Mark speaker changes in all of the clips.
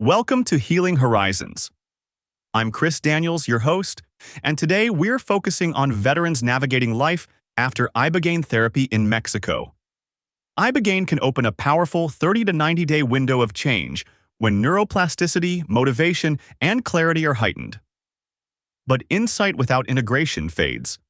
Speaker 1: Welcome to Healing Horizons. I'm Chris Daniels, your host, and today we're focusing on veterans navigating life after Ibogaine therapy in Mexico. Ibogaine can open a powerful 30 to 90-day window of change when neuroplasticity, motivation, and clarity are heightened. But insight without integration fades.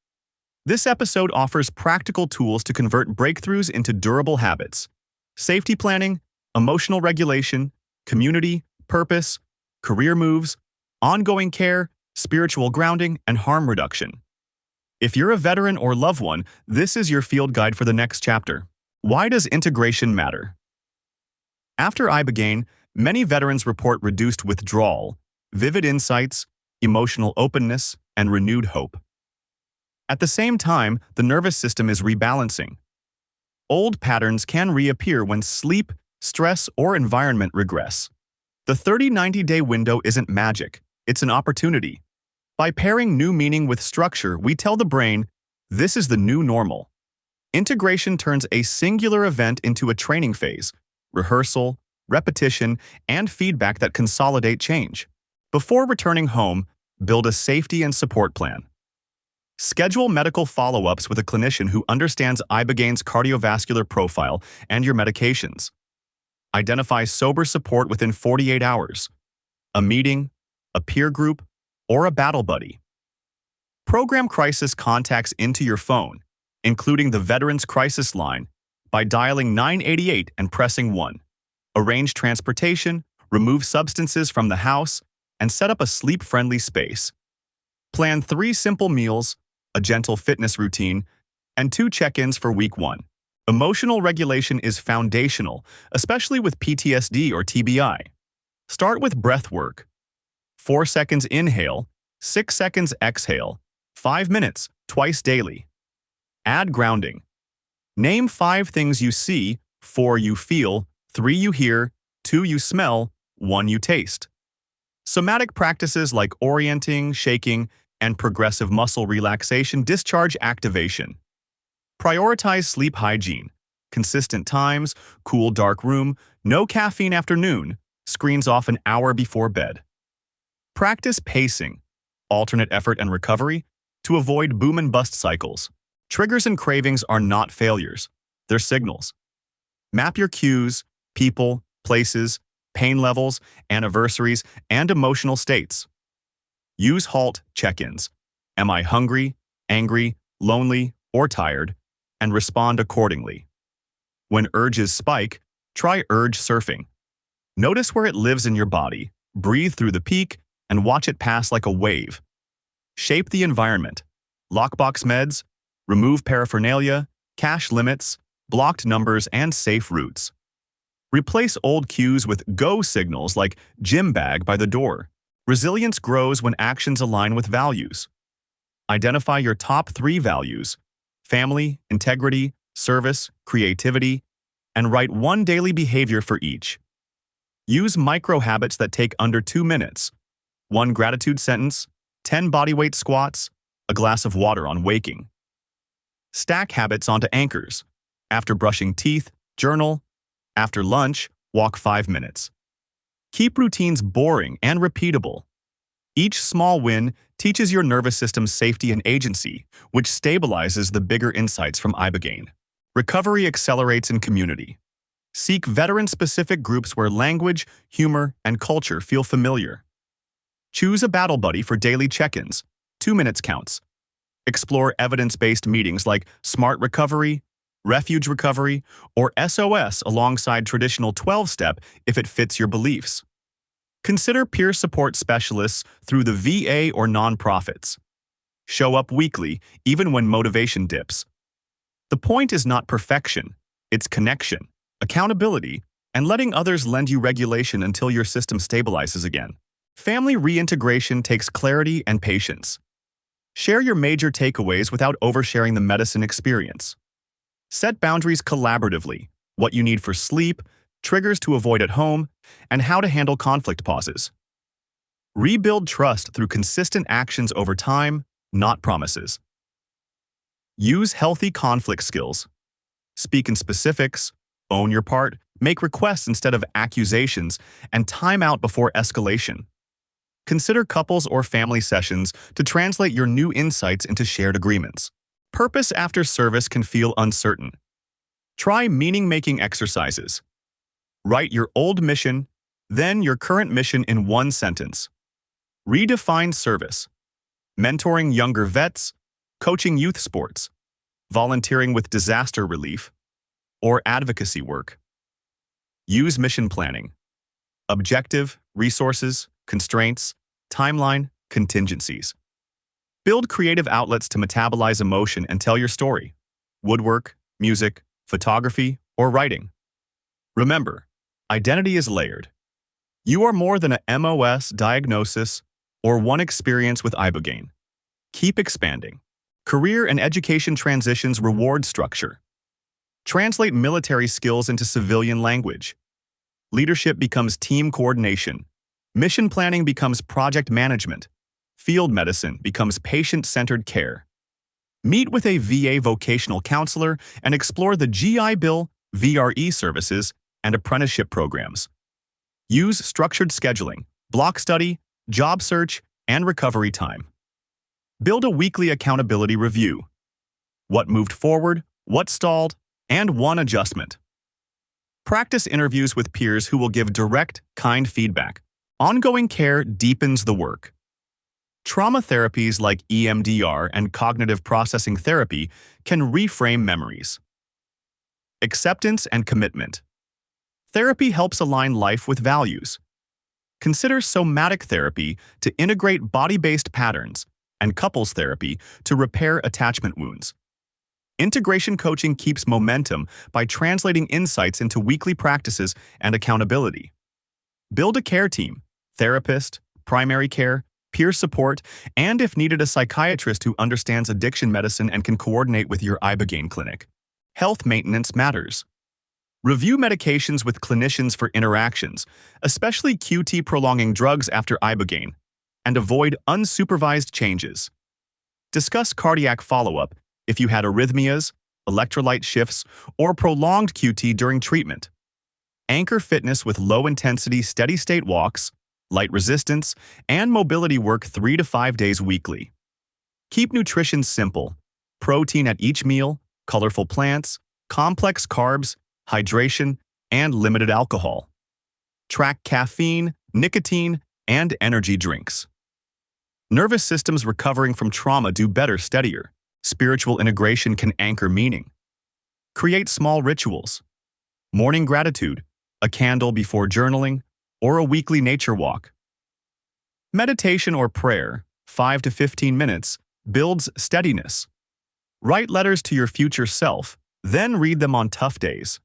Speaker 1: This episode offers practical tools to convert breakthroughs into durable habits: safety planning, emotional regulation, community, purpose, career moves, ongoing care, spiritual grounding, and harm reduction. If you're a veteran or loved one, this is your field guide for the next chapter. Why does integration matter? After Ibogaine, many veterans report reduced withdrawal, vivid insights, emotional openness, and renewed hope. At the same time, the nervous system is rebalancing. Old patterns can reappear when sleep, stress, or environment regress. The 30-90-day window isn't magic, it's an opportunity. By pairing new meaning with structure, we tell the brain, this is the new normal. Integration turns a singular event into a training phase: rehearsal, repetition, and feedback that consolidate change. Before returning home, build a safety and support plan. Schedule medical follow-ups with a clinician who understands Ibogaine's cardiovascular profile and your medications. Identify sober support within 48 hours: a meeting, a peer group, or a battle buddy. Program crisis contacts into your phone, including the Veterans Crisis Line, by dialing 988 and pressing 1. Arrange transportation, remove substances from the house, and set up a sleep-friendly space. Plan 3 simple meals, a gentle fitness routine, and 2 check-ins for week 1. Emotional regulation is foundational, especially with PTSD or TBI. Start with breath work. 4 seconds inhale, 6 seconds exhale, 5 minutes, twice daily. Add grounding. Name 5 things you see, 4 you feel, 3 you hear, 2 you smell, 1 you taste. Somatic practices like orienting, shaking, and progressive muscle relaxation discharge activation. Prioritize sleep hygiene: consistent times, cool dark room, no caffeine after noon, screens off an hour before bed. Practice pacing, alternate effort and recovery, to avoid boom and bust cycles. Triggers and cravings are not failures, they're signals. Map your cues, people, places, pain levels, anniversaries, and emotional states. Use HALT check-ins. Am I hungry, angry, lonely, or tired? And respond accordingly. When urges spike, try urge surfing. Notice where it lives in your body, breathe through the peak, and watch it pass like a wave. Shape the environment. Lockbox meds, remove paraphernalia, cache limits, blocked numbers, and safe routes. Replace old cues with go signals like gym bag by the door. Resilience grows when actions align with values. Identify your top 3 values: family, integrity, service, creativity, and write 1 daily behavior for each. Use micro habits that take under 2 minutes: 1 gratitude sentence, 10 bodyweight squats, a glass of water on waking. Stack habits onto anchors. After brushing teeth, journal. After lunch, walk 5 minutes. Keep routines boring and repeatable. Each small win teaches your nervous system safety and agency, which stabilizes the bigger insights from Ibogaine. Recovery accelerates in community. Seek veteran-specific groups where language, humor, and culture feel familiar. Choose a battle buddy for daily check-ins. 2 minutes counts. Explore evidence-based meetings like Smart Recovery, Refuge Recovery, or SOS alongside traditional 12-step if it fits your beliefs. Consider peer support specialists through the VA or nonprofits. Show up weekly, even when motivation dips. The point is not perfection, it's connection, accountability, and letting others lend you regulation until your system stabilizes again. Family reintegration takes clarity and patience. Share your major takeaways without oversharing the medicine experience. Set boundaries collaboratively: what you need for sleep, triggers to avoid at home, and how to handle conflict pauses. Rebuild trust through consistent actions over time, not promises. Use healthy conflict skills. Speak in specifics, Own your part, make requests instead of accusations, and time out before escalation. Consider couples or family sessions to translate your new insights into shared agreements. Purpose after service can feel uncertain. Try meaning-making exercises. Write your old mission, then your current mission in one sentence. Redefine service. Mentoring younger vets, coaching youth sports, volunteering with disaster relief, or advocacy work. Use mission planning. Objective, resources, constraints, timeline, contingencies. Build creative outlets to metabolize emotion and tell your story. Woodwork, music, photography, or writing. Remember, identity is layered. You are more than a MOS diagnosis or one experience with Ibogaine. Keep expanding. Career and education transitions reward structure. Translate military skills into civilian language. Leadership becomes team coordination. Mission planning becomes project management. Field medicine becomes patient-centered care. Meet with a VA vocational counselor and explore the GI Bill, VRE services, and apprenticeship programs. Use structured scheduling, block study, job search, and recovery time. Build a weekly accountability review. What moved forward, what stalled, and one adjustment. Practice interviews with peers who will give direct, kind feedback. Ongoing care deepens the work. Trauma therapies like EMDR and cognitive processing therapy can reframe memories. Acceptance and commitment. Therapy helps align life with values. Consider somatic therapy to integrate body-based patterns and couples therapy to repair attachment wounds. Integration coaching keeps momentum by translating insights into weekly practices and accountability. Build a care team, therapist, primary care, peer support, and if needed, a psychiatrist who understands addiction medicine and can coordinate with your Ibogaine clinic. Health maintenance matters. Review medications with clinicians for interactions, especially QT prolonging drugs after Ibogaine, and avoid unsupervised changes. Discuss cardiac follow-up if you had arrhythmias, electrolyte shifts, or prolonged QT during treatment. Anchor fitness with low-intensity steady-state walks, light resistance, and mobility work 3 to 5 days weekly. Keep nutrition simple. Protein at each meal, colorful plants, complex carbs, hydration, and limited alcohol. Track caffeine, nicotine, and energy drinks. Nervous systems recovering from trauma do better steadier. Spiritual integration can anchor meaning. Create small rituals. Morning gratitude, a candle before journaling, or a weekly nature walk. Meditation or prayer, 5 to 15 minutes, builds steadiness. Write letters to your future self, then read them on tough days.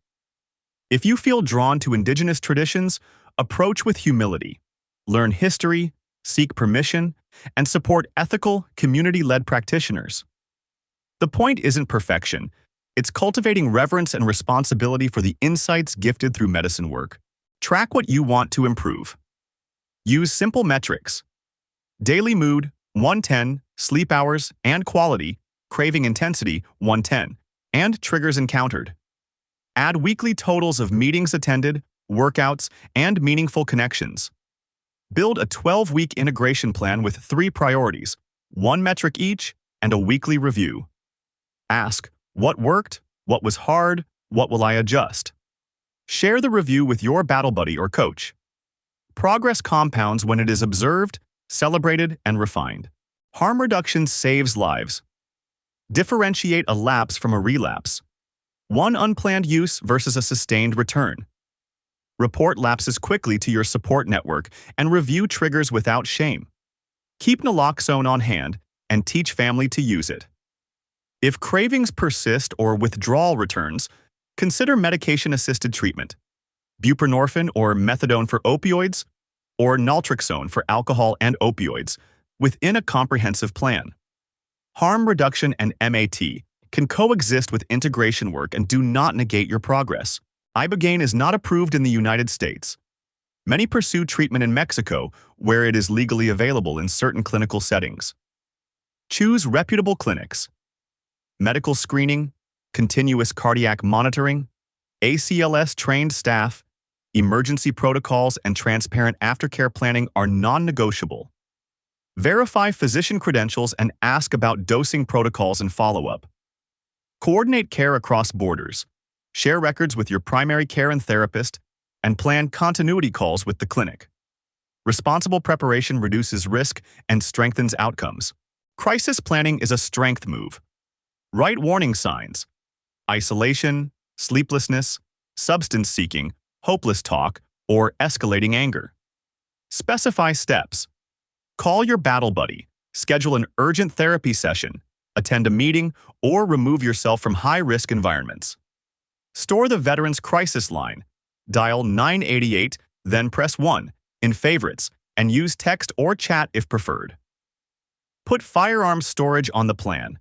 Speaker 1: If you feel drawn to indigenous traditions, approach with humility. Learn history, seek permission, and support ethical, community-led practitioners. The point isn't perfection. It's cultivating reverence and responsibility for the insights gifted through medicine work. Track what you want to improve. Use simple metrics. Daily mood, 110, sleep hours and quality, craving intensity, 110, and triggers encountered. Add weekly totals of meetings attended, workouts, and meaningful connections. Build a 12-week integration plan with 3 priorities, 1 metric each, and a weekly review. Ask, what worked, what was hard, what will I adjust? Share the review with your battle buddy or coach. Progress compounds when it is observed, celebrated, and refined. Harm reduction saves lives. Differentiate a lapse from a relapse. One unplanned use versus a sustained return. Report lapses quickly to your support network and review triggers without shame. Keep naloxone on hand and teach family to use it. If cravings persist or withdrawal returns, consider medication-assisted treatment. Buprenorphine or methadone for opioids, or naltrexone for alcohol and opioids, within a comprehensive plan. Harm reduction and MAT can coexist with integration work and do not negate your progress. Ibogaine is not approved in the United States. Many pursue treatment in Mexico, where it is legally available in certain clinical settings. Choose reputable clinics. Medical screening, continuous cardiac monitoring, ACLS-trained staff, emergency protocols, and transparent aftercare planning are non-negotiable. Verify physician credentials and ask about dosing protocols and follow-up. Coordinate care across borders. Share records with your primary care and therapist, and plan continuity calls with the clinic. Responsible preparation reduces risk and strengthens outcomes. Crisis planning is a strength move. Write warning signs: isolation, sleeplessness, substance seeking, hopeless talk, or escalating anger. Specify steps. Call your battle buddy, schedule an urgent therapy session, attend a meeting, or remove yourself from high-risk environments. Store the veteran's crisis line. Dial 988, then press 1 in favorites, and use text or chat if preferred. Put firearms storage on the plan.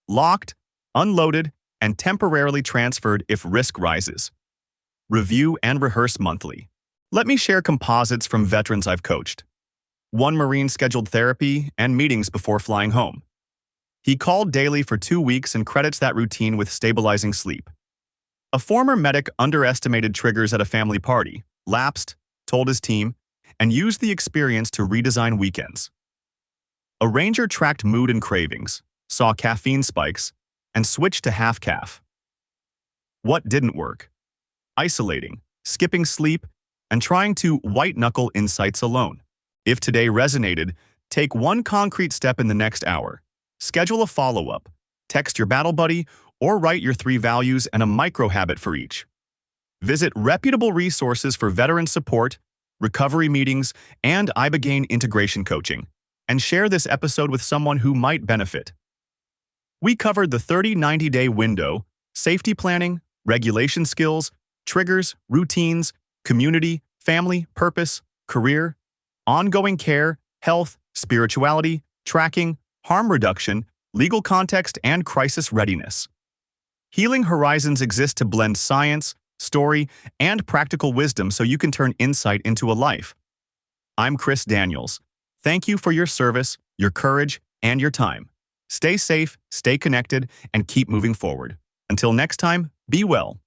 Speaker 1: Locked, unloaded, and temporarily transferred if risk rises. Review and rehearse monthly. Let me share composites from veterans I've coached. One Marine scheduled therapy and meetings before flying home. He called daily for 2 weeks and credits that routine with stabilizing sleep. A former medic underestimated triggers at a family party, lapsed, told his team, and used the experience to redesign weekends. A ranger tracked mood and cravings, saw caffeine spikes, and switched to half-caff. What didn't work? Isolating, skipping sleep, and trying to white-knuckle insights alone. If today resonated, take one concrete step in the next hour. Schedule a follow-up, text your battle buddy, or write your 3 values and a micro-habit for each. Visit reputable resources for veteran support, recovery meetings, and Ibogaine integration coaching, and share this episode with someone who might benefit. We covered the 30-90-day window, safety planning, regulation skills, triggers, routines, community, family, purpose, career, ongoing care, health, spirituality, tracking, harm reduction, legal context, and crisis readiness. Healing Horizons exist to blend science, story, and practical wisdom so you can turn insight into a life. I'm Chris Daniels. Thank you for your service, your courage, and your time. Stay safe, stay connected, and keep moving forward. Until next time, be well.